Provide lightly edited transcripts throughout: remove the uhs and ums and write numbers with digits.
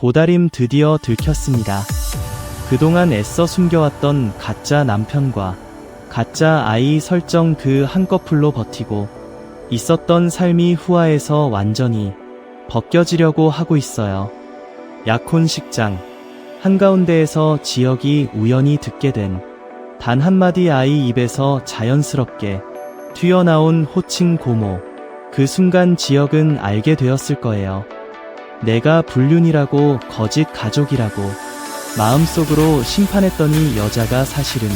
고다림 드디어 들켰습니다. 그동안 애써 숨겨왔던 가짜 남편과 가짜 아이 설정 그 한꺼풀로 버티고 있었던 삶이 후아에서 완전히 벗겨지려고 하고 있어요. 약혼식장 한가운데에서 지혁이 우연히 듣게 된 단 한마디 아이 입에서 자연스럽게 튀어나온 호칭 고모. 그 순간 지혁은 알게 되었을 거예요. 내가 불륜이라고, 거짓 가족이라고 마음속으로 심판했더니 여자가 사실은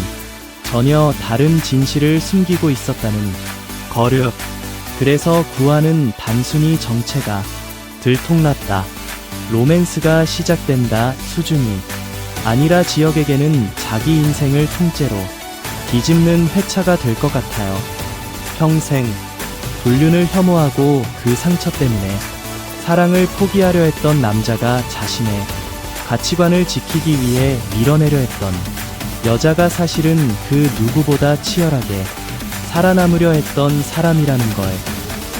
전혀 다른 진실을 숨기고 있었다는 거르. 그래서 구아는 단순히 정체가 들통났다, 로맨스가 시작된다 수준이 아니라 지혁에게는 자기 인생을 통째로 뒤집는 회차가 될 것 같아요. 평생 불륜을 혐오하고 그 상처 때문에 사랑을 포기하려 했던 남자가 자신의 가치관을 지키기 위해 밀어내려 했던 여자가 사실은 그 누구보다 치열하게 살아남으려 했던 사람이라는 걸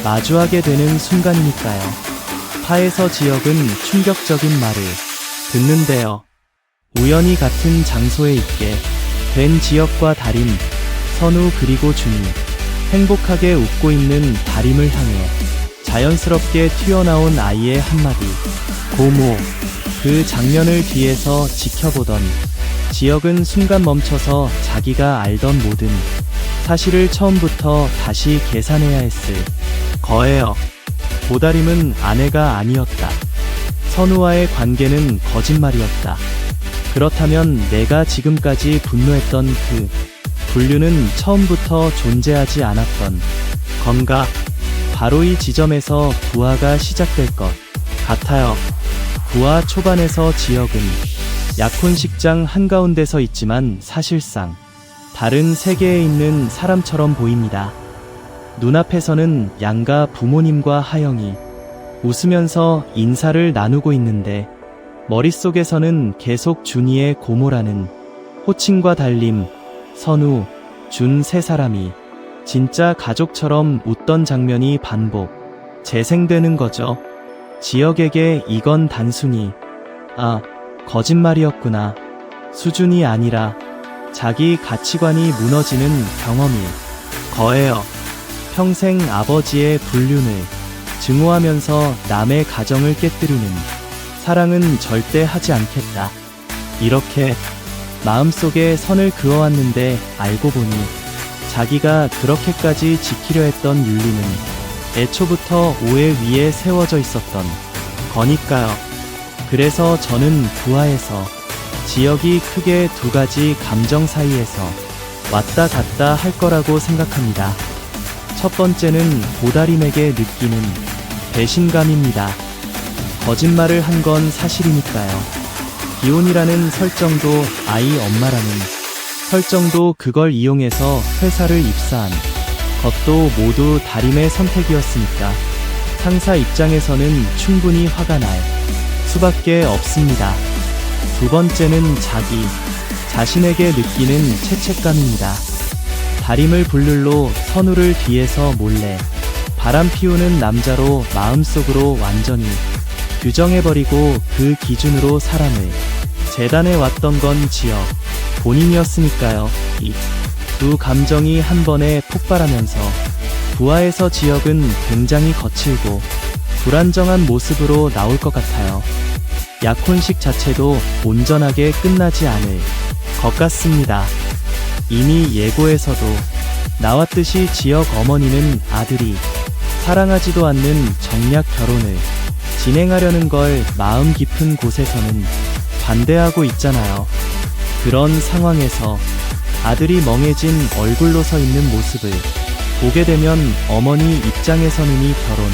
마주하게 되는 순간이니까요. 파에서 지혁은 충격적인 말을 듣는데요. 우연히 같은 장소에 있게 된 지혁과 다림, 선우 그리고 준이 행복하게 웃고 있는 다림을 향해 자연스럽게 튀어나온 아이의 한마디 고모. 그 장면을 뒤에서 지켜보던 지혁은 순간 멈춰서 자기가 알던 모든 사실을 처음부터 다시 계산해야 했을 거예요. 고다림은 아내가 아니었다. 선우와의 관계는 거짓말이었다. 그렇다면 내가 지금까지 분노했던 그 불륜은 처음부터 존재하지 않았던 건가? 바로 이 지점에서 부하가 시작될 것 같아요. 부하 초반에서 지혁은 약혼식장 한가운데 서 있지만 사실상 다른 세계에 있는 사람처럼 보입니다. 눈앞에서는 양가 부모님과 하영이 웃으면서 인사를 나누고 있는데 머릿속에서는 계속 준이의 고모라는 호칭과 달림, 선우, 준 세 사람이 진짜 가족처럼 웃던 장면이 반복 재생되는 거죠. 지혁에게 이건 단순히 거짓말이었구나 수준이 아니라 자기 가치관이 무너지는 경험일 거예요. 평생 아버지의 불륜을 증오하면서 남의 가정을 깨뜨리는 사랑은 절대 하지 않겠다. 이렇게 마음속에 선을 그어왔는데 알고 보니 자기가 그렇게까지 지키려 했던 윤리는 애초부터 오해 위에 세워져 있었던 거니까요. 그래서 저는 부하에서 지혁이 크게 두 가지 감정 사이에서 왔다 갔다 할 거라고 생각합니다. 첫 번째는 고다림에게 느끼는 배신감입니다. 거짓말을 한 건 사실이니까요. 기혼이라는 설정도 아이 엄마라는 설정도 그걸 이용해서 회사를 입사한 것도 모두 다림의 선택이었으니까 상사 입장에서는 충분히 화가 날 수밖에 없습니다. 두 번째는 자신에게 느끼는 죄책감입니다. 다림을 불륜로 선우를 뒤에서 몰래 바람 피우는 남자로 마음속으로 완전히 규정해버리고 그 기준으로 사람을 재단해 왔던 건 지혁 본인이었으니까요. 이 두 감정이 한 번에 폭발하면서 부하에서 지혁은 굉장히 거칠고 불안정한 모습으로 나올 것 같아요. 약혼식 자체도 온전하게 끝나지 않을 것 같습니다. 이미 예고에서도 나왔듯이 지혁 어머니는 아들이 사랑하지도 않는 정략 결혼을 진행하려는 걸 마음 깊은 곳에서는 반대하고 있잖아요. 그런 상황에서 아들이 멍해진 얼굴로 서 있는 모습을 보게 되면 어머니 입장에서는 이 결혼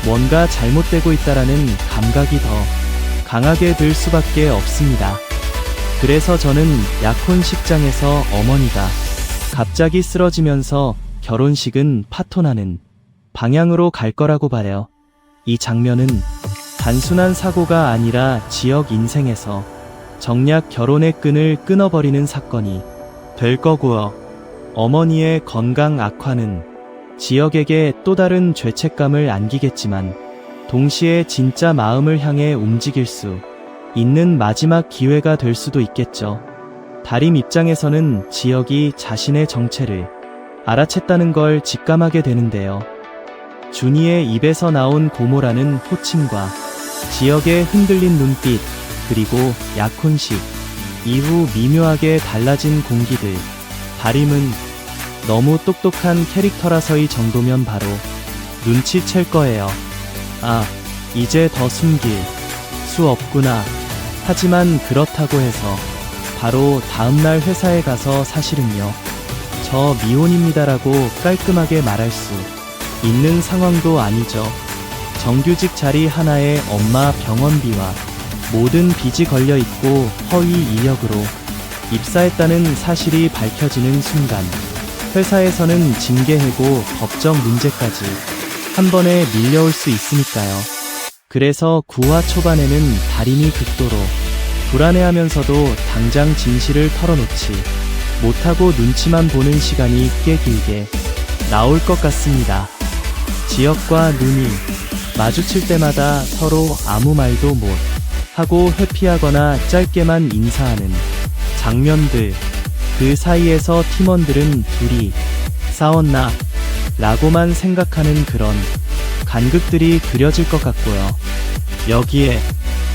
뭔가 잘못되고 있다라는 감각이 더 강하게 들 수밖에 없습니다. 그래서 저는 약혼식장에서 어머니가 갑자기 쓰러지면서 결혼식은 파토나는 방향으로 갈 거라고 봐요. 이 장면은 단순한 사고가 아니라 지혁 인생에서 정략 결혼의 끈을 끊어버리는 사건이 될 거고요. 어머니의 건강 악화는 지혁에게 또 다른 죄책감을 안기겠지만 동시에 진짜 마음을 향해 움직일 수 있는 마지막 기회가 될 수도 있겠죠. 다림 입장에서는 지역이 자신의 정체를 알아챘다는 걸 직감하게 되는데요. 준이의 입에서 나온 고모라는 호칭과 지역의 흔들린 눈빛, 그리고 약혼식 이후 미묘하게 달라진 공기들. 다림은 너무 똑똑한 캐릭터라서 이 정도면 바로 눈치챌 거예요. 아, 이제 더 숨길 수 없구나. 하지만 그렇다고 해서 바로 다음날 회사에 가서 사실은요, 저 미혼입니다라고 깔끔하게 말할 수 있는 상황도 아니죠. 정규직 자리 하나에 엄마 병원비와 모든 빚이 걸려 있고 허위 이력으로 입사했다는 사실이 밝혀지는 순간 회사에서는 징계 해고 법적 문제까지 한 번에 밀려올 수 있으니까요. 그래서 9화 초반에는 다림이 극도로 불안해하면서도 당장 진실을 털어놓지 못하고 눈치만 보는 시간이 꽤 길게 나올 것 같습니다. 지역과 눈이 마주칠 때마다 서로 아무 말도 못 하고 회피하거나 짧게만 인사하는 장면들. 그 사이에서 팀원들은 둘이 싸웠나? 라고만 생각하는 그런 간극들이 그려질 것 같고요. 여기에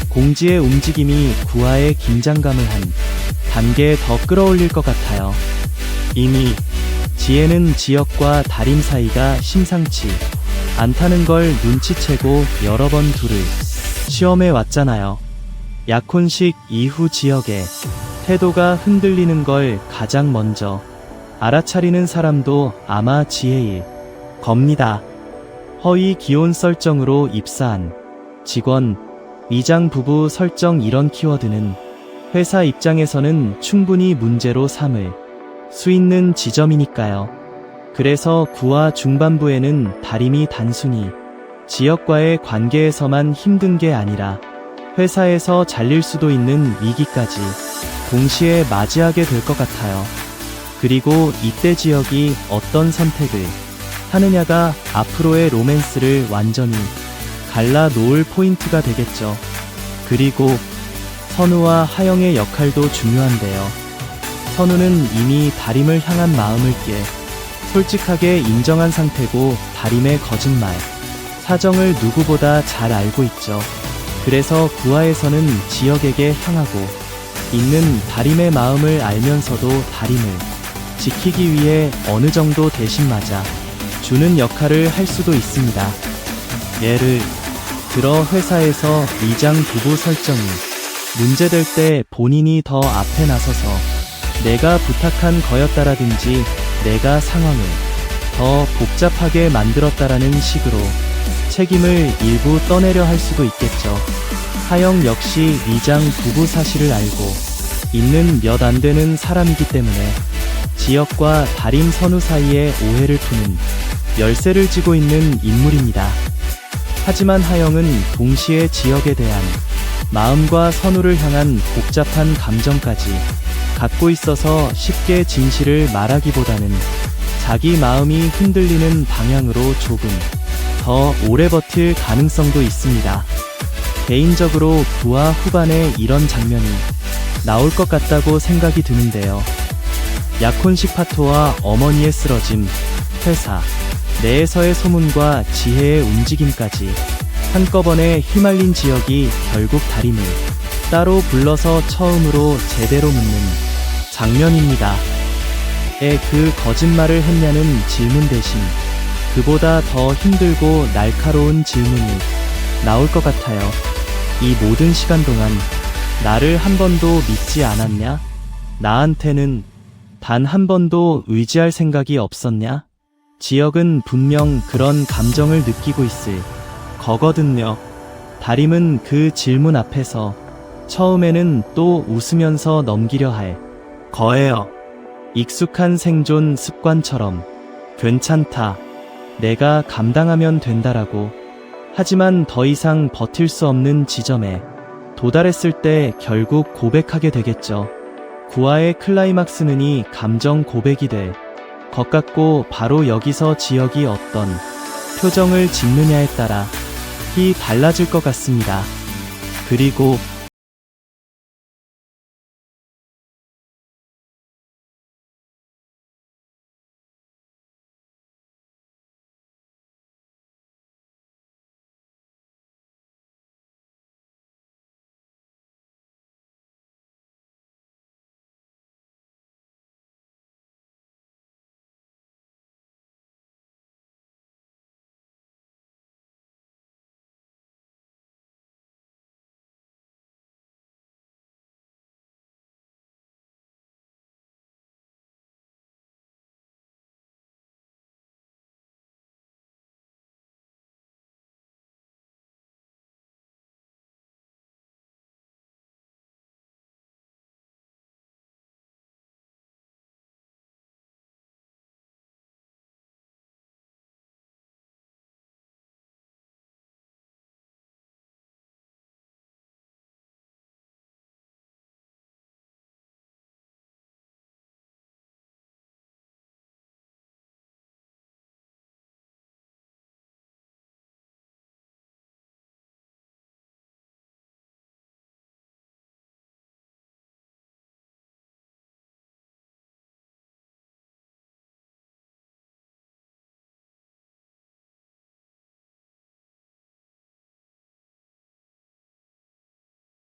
공지의 움직임이 9화의 긴장감을 한 단계 더 끌어올릴 것 같아요. 이미 지혜는 지역과 다림 사이가 심상치 않다는 걸 눈치채고 여러 번 둘을 시험해 왔잖아요. 약혼식 이후 지역의 태도가 흔들리는 걸 가장 먼저 알아차리는 사람도 아마 지혜일 겁니다. 허위 기혼 설정으로 입사한 직원, 위장 부부 설정. 이런 키워드는 회사 입장에서는 충분히 문제로 삼을 수 있는 지점이니까요. 그래서 9화 중반부에는 다림이 단순히 지역과의 관계에서만 힘든 게 아니라 회사에서 잘릴 수도 있는 위기까지 동시에 맞이하게 될 것 같아요. 그리고 이때 지역이 어떤 선택을 하느냐가 앞으로의 로맨스를 완전히 갈라놓을 포인트가 되겠죠. 그리고 선우와 하영의 역할도 중요한데요. 선우는 이미 다림을 향한 마음을 꽤 솔직하게 인정한 상태고 다림의 거짓말, 사정을 누구보다 잘 알고 있죠. 그래서 9화에서는 지역에게 향하고 있는 다림의 마음을 알면서도 다림을 지키기 위해 어느 정도 대신 맞아 주는 역할을 할 수도 있습니다. 예를 들어 회사에서 위장 부부 설정이 문제될 때 본인이 더 앞에 나서서 내가 부탁한 거였다라든지 내가 상황을 더 복잡하게 만들었다라는 식으로 책임을 일부 떠내려 할 수도 있겠죠. 하영 역시 위장 부부 사실을 알고 있는 몇 안 되는 사람이기 때문에 지역과 다림 선우 사이에 오해를 푸는 열쇠를 쥐고 있는 인물입니다. 하지만 하영은 동시에 지역에 대한 마음과 선우를 향한 복잡한 감정까지 갖고 있어서 쉽게 진실을 말하기보다는 자기 마음이 흔들리는 방향으로 조금 더 오래 버틸 가능성도 있습니다. 개인적으로 9화 후반에 이런 장면이 나올 것 같다고 생각이 드는데요. 약혼식 파토와 어머니의 쓰러짐, 회사 내에서의 소문과 지혜의 움직임까지 한꺼번에 휘말린 지역이 결국 다림을 따로 불러서 처음으로 제대로 묻는 장면입니다. 그 거짓말을 했냐는 질문 대신 그보다 더 힘들고 날카로운 질문이 나올 것 같아요. 이 모든 시간 동안 나를 한 번도 믿지 않았냐? 나한테는 단 한 번도 의지할 생각이 없었냐? 지역은 분명 그런 감정을 느끼고 있을 거거든요. 다림은 그 질문 앞에서 처음에는 또 웃으면서 넘기려 할 거예요. 익숙한 생존 습관처럼 괜찮다. 내가 감당하면 된다라고. 하지만 더 이상 버틸 수 없는 지점에 도달했을 때 결국 고백하게 되겠죠. 9화의 클라이막스는 이 감정 고백이 될 것 같고 바로 여기서 지역이 어떤 표정을 짓느냐에 따라 달라질 것 같습니다. 그리고